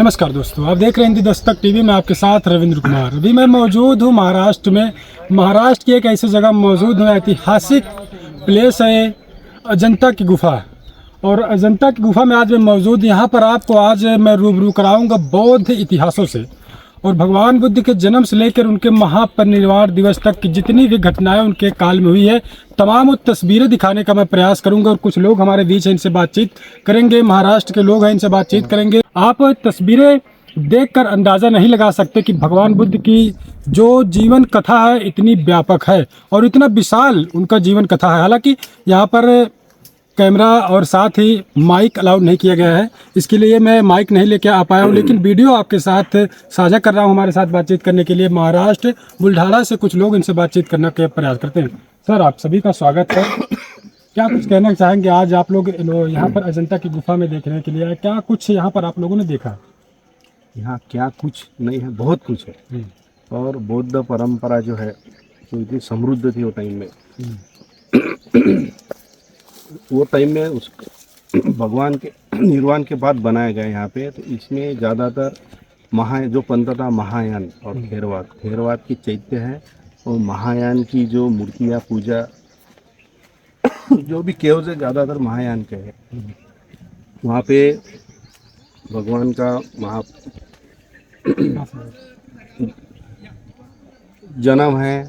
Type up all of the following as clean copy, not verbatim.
नमस्कार दोस्तों, आप देख रहे हैं हिंदी दस्तक टीवी में आपके साथ रविंद्र कुमार। अभी मैं मौजूद हूँ महाराष्ट्र में। महाराष्ट्र की एक ऐसी जगह मौजूद हूँ, ऐतिहासिक प्लेस है अजंता की गुफा। और अजंता की गुफा में आज मैं मौजूद, यहाँ पर आपको आज मैं रूबरू कराऊंगा बौद्ध इतिहासों से और भगवान बुद्ध के जन्म से लेकर उनके महापरिनिर्वाण दिवस तक की जितनी भी घटनाएं उनके काल में हुई है, तमाम तस्वीरें दिखाने का मैं प्रयास करूंगा। और कुछ लोग हमारे बीच हैं, इनसे बातचीत करेंगे। महाराष्ट्र के लोग हैं, इनसे बातचीत करेंगे। आप तस्वीरें देखकर अंदाज़ा नहीं लगा सकते कि भगवान बुद्ध की जो जीवन कथा है इतनी व्यापक है और इतना विशाल उनका जीवन कथा है। हालांकि यहाँ पर कैमरा और साथ ही माइक अलाउड नहीं किया गया है, इसके लिए मैं माइक नहीं लेके आ पाया हूँ, लेकिन वीडियो आपके साथ साझा कर रहा हूँ। हमारे साथ बातचीत करने के लिए महाराष्ट्र बुल्ढाना से कुछ लोग, इनसे बातचीत करने का प्रयास करते हैं। सर, आप सभी का स्वागत है। क्या कुछ कहना चाहेंगे? आज आप लोग यहाँ पर अजंता की गुफा में देखने के लिए आए, क्या कुछ यहाँ पर आप लोगों ने देखा? यहाँ क्या कुछ नहीं है, बहुत कुछ है। और बौद्ध परंपरा जो है वो इतनी समृद्ध थी वो टाइम में उस भगवान के निर्वाण के बाद बनाया गया यहाँ पे। तो इसमें ज़्यादातर जो पंथ था महायान और थेरवाद की चैत्य है। और महायान की जो मूर्तियाँ पूजा जो भी केव्स है ज़्यादातर महायान के है। वहाँ पे भगवान का जन्म है,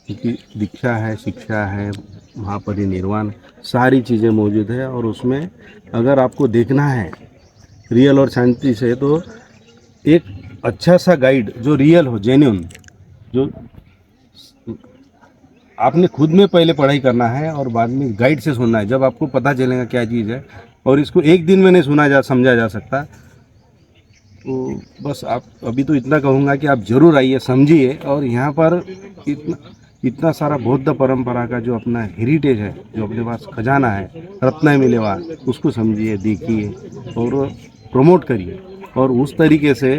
उनकी दीक्षा है, शिक्षा है, महापरिनिर्वाण, सारी चीज़ें मौजूद है। और उसमें अगर आपको देखना है रियल और शांति से, तो एक अच्छा सा गाइड जो रियल हो, जेन्युइन, जो आपने खुद में पहले पढ़ाई करना है और बाद में गाइड से सुनना है। जब आपको पता चलेगा क्या चीज़ है, और इसको एक दिन में नहीं समझा जा सकता। तो बस आप अभी तो इतना कहूँगा कि आप ज़रूर आइए, समझिए। और यहाँ पर इतना सारा बौद्ध परंपरा का जो अपना हेरिटेज है, जो अपने पास खजाना है, रत्न मिलेवा, उसको समझिए, देखिए और प्रमोट करिए। और उस तरीके से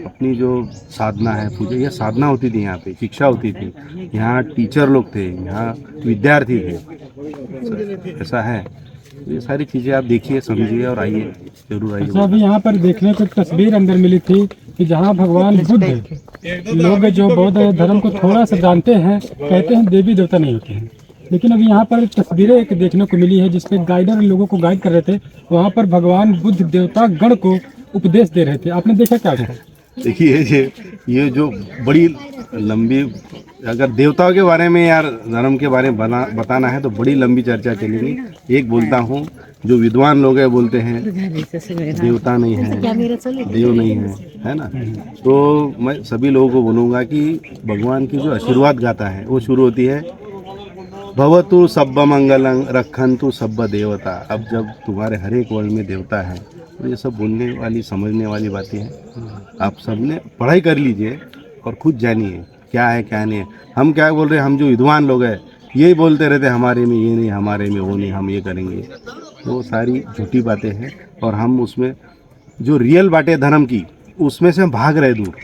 अपनी जो साधना है, पूजा, यह साधना होती थी, यहाँ पे शिक्षा होती थी, यहाँ टीचर लोग थे, यहाँ विद्यार्थी थे, ऐसा है। ये सारी चीज़ें आप देखिए, समझिए और आइए, जरूर आइए। अभी यहाँ पर देखने को एक तस्वीर अंदर मिली थी कि जहाँ भगवान बुद्ध, लोग जो बौद्ध धर्म को थोड़ा सा जानते हैं, कहते हैं देवी देवता नहीं होते हैं, लेकिन अभी यहाँ पर तस्वीरें एक देखने को मिली है जिसपे गाइडर लोगों को गाइड कर रहे थे। वहाँ पर भगवान बुद्ध देवता गण को उपदेश दे रहे थे। आपने देखा क्या? देखिए ये जो बड़ी लंबी, अगर देवताओं के बारे में यार धर्म के बारे में बताना है तो बड़ी लंबी चर्चा चलेगी। एक बोलता हूँ, जो विद्वान लोग हैं बोलते हैं देवता नहीं है, देव नहीं है ना। तो मैं सभी लोगों को बोलूँगा कि भगवान की जो आशीर्वाद गाथा है वो शुरू होती है, भवतु सब्ब मंगलं रक्षन्तु सब्ब देवता। अब जब तुम्हारे हर एक वर्ड में देवता है तो ये सब बोलने वाली, समझने वाली बातें हैं। आप सबने पढ़ाई कर लीजिए और खुद जानिए क्या है क्या नहीं है। हम क्या बोल रहे हैं, हम जो विद्वान लोग हैं यही बोलते रहते हैं, हमारे में ये नहीं, हमारे में वो नहीं, हम ये करेंगे। वो सारी झूठी बातें हैं। और हम उसमें जो रियल बातें धर्म की, उसमें से हम भाग रहे दूर।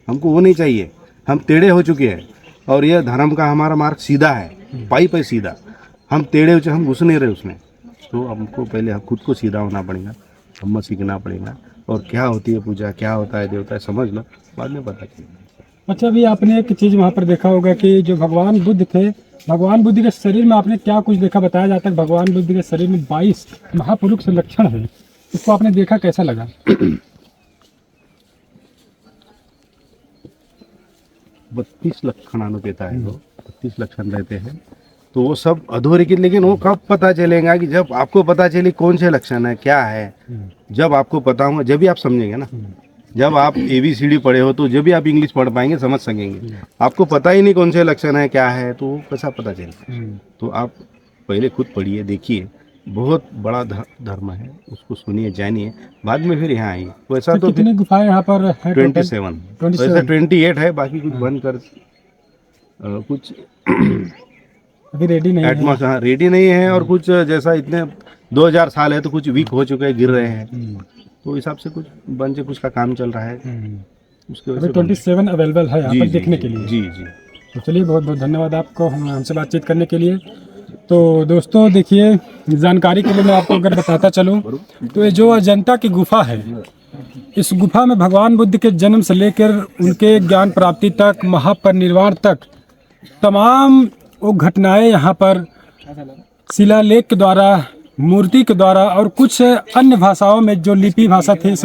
हमको वो नहीं चाहिए, हम टेढ़े हो चुके हैं। और यह धर्म का हमारा मार्ग सीधा है, पाइप है सीधा। हम टेढ़े हो चुके, हम घुस नहीं रहे उसमें। तो हमको पहले खुद को सीधा होना पड़ेगा, हम सीखना पड़ेगा। और क्या होती है पूजा, क्या होता है देवता है, समझ लो, बाद में पता चलेगा। अच्छा, अभी आपने एक चीज़ वहाँ पर देखा होगा कि जो भगवान बुद्ध थे, भगवान बुद्ध के शरीर में आपने क्या कुछ देखा? बताया जाता है भगवान बुद्ध के शरीर में 22 महापुरुष लक्षण है। इसको आपने देखा, कैसा लगा? 32 लक्षणानु कहता है वो, 32 लक्षण रहते हैं। तो वो सब अधोरेखित, लेकिन वो कब पता चलेगा? कि जब आपको पता चले कौन से लक्षण है, क्या है। जब आपको पता होगा जब भी आप समझेंगे ना। जब आप ABCD पढ़े हो तो जब भी आप इंग्लिश पढ़ पाएंगे, समझ सकेंगे। आपको पता ही नहीं कौन से लक्षण है, क्या है, तो कैसा पता चलेगा? तो आप पहले खुद पढ़िए, देखिए, बहुत बड़ा धर्म है, उसको सुनिए, जानिए, बाद में फिर यहाँ आइए। वैसा तो कितनी गुफाएं यहाँ पर है? 27 वैसे 28 है, बाकी कुछ बंद कर कुछ अभी रेडी नहीं है। रेडी नहीं है। और कुछ जैसा इतने 2000 साल है तो कुछ वीक हो चुके हैं, गिर रहे हैं, तो हिसाब से कुछ बन से कुछ का काम चल रहा है। उसके वजह से 27 अवेलेबल है यहाँ पर देखने के लिए। जी। तो चलिए, बहुत बहुत धन्यवाद आपको हमसे बातचीत करने के लिए। तो दोस्तों देखिए, जानकारी के लिए मैं आपको अगर बताता चलूँ तो ये जो अजंता की गुफा है, इस गुफा में भगवान बुद्ध के जन्म से लेकर उनके ज्ञान प्राप्ति तक, महापरिनिर्वाण तक तमाम वो घटनाएं यहाँ पर शिलालेख के द्वारा, मूर्ति के द्वारा और कुछ अन्य भाषाओं में जो लिपि भाषा थी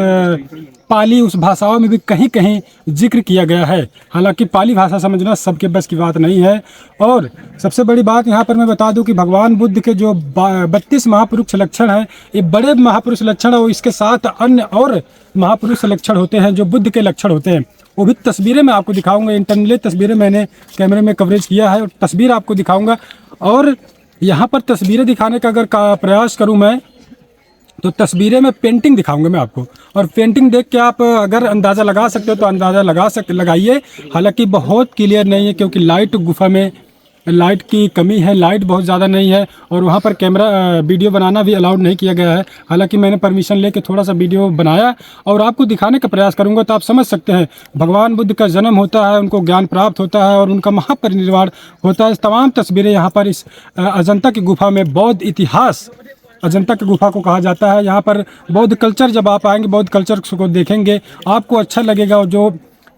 पाली, उस भाषाओं में भी कहीं कहीं जिक्र किया गया है। हालांकि पाली भाषा समझना सबके बस की बात नहीं है। और सबसे बड़ी बात यहाँ पर मैं बता दूं कि भगवान बुद्ध के जो 32 महापुरुष लक्षण हैं, ये बड़े महापुरुष लक्षण है और इसके साथ अन्य और महापुरुष लक्षण होते हैं जो बुद्ध के लक्षण होते हैं। वो भी तस्वीरें मैं आपको दिखाऊंगा। इंटरनली तस्वीरें मैंने कैमरे में कवरेज किया है और तस्वीर आपको दिखाऊंगा। और यहाँ पर तस्वीरें दिखाने का अगर प्रयास करूँ मैं, तो तस्वीरें में पेंटिंग दिखाऊंगा मैं आपको, और पेंटिंग देख के आप अगर अंदाज़ा लगा सकते हो तो अंदाज़ा लगाइए। हालांकि बहुत क्लियर नहीं है क्योंकि लाइट गुफा में लाइट की कमी है, लाइट बहुत ज़्यादा नहीं है और वहाँ पर कैमरा वीडियो बनाना भी अलाउड नहीं किया गया है। हालांकि मैंने परमिशन लेके थोड़ा सा वीडियो बनाया और आपको दिखाने का प्रयास करूँगा तो आप समझ सकते हैं भगवान बुद्ध का जन्म होता है, उनको ज्ञान प्राप्त होता है और उनका महापरिनिर्वाण होता है। इस तमाम तस्वीरें यहाँ पर इस अजंता की गुफा में, बौद्ध इतिहास अजंता की गुफा को कहा जाता है। यहाँ पर बौद्ध कल्चर, जब आप आएंगे बौद्ध कल्चर को देखेंगे आपको अच्छा लगेगा। और जो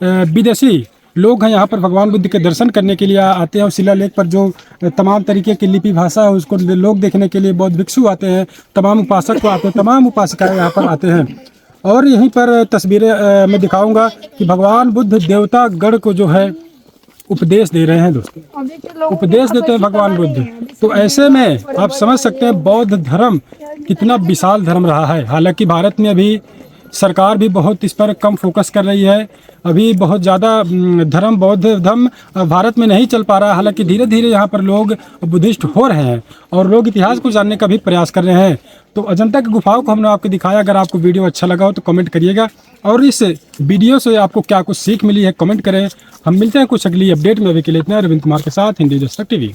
विदेशी लोग हैं यहाँ पर भगवान बुद्ध के दर्शन करने के लिए आते हैं और शिलालेख पर जो तमाम तरीके की लिपि भाषा है उसको लोग देखने के लिए बौद्ध भिक्षु आते हैं, तमाम उपासक को आते हैं, तमाम उपासिकाएँ यहाँ पर आते हैं। और यहीं पर तस्वीरें मैं दिखाऊंगा कि भगवान बुद्ध देवता गण को जो है उपदेश दे रहे हैं। दोस्तों, उपदेश देते हैं भगवान बुद्ध। तो ऐसे में आप समझ सकते हैं बौद्ध धर्म कितना विशाल धर्म रहा है। हालांकि भारत में अभी सरकार भी बहुत इस पर कम फोकस कर रही है। अभी बहुत ज़्यादा धर्म, बौद्ध धर्म भारत में नहीं चल पा रहा है। हालांकि धीरे धीरे यहाँ पर लोग बुद्धिस्ट हो रहे हैं और लोग इतिहास को जानने का भी प्रयास कर रहे हैं। तो अजंता की गुफाओं को हमने आपको दिखाया। अगर आपको वीडियो अच्छा लगा हो तो कमेंट करिएगा और इस वीडियो से आपको क्या कुछ सीख मिली है कमेंट करें। हम मिलते हैं कुछ अगली अपडेट में। अभी के लिए इतना। रविंद्र कुमार के साथ, हिंदी दस्तक टीवी।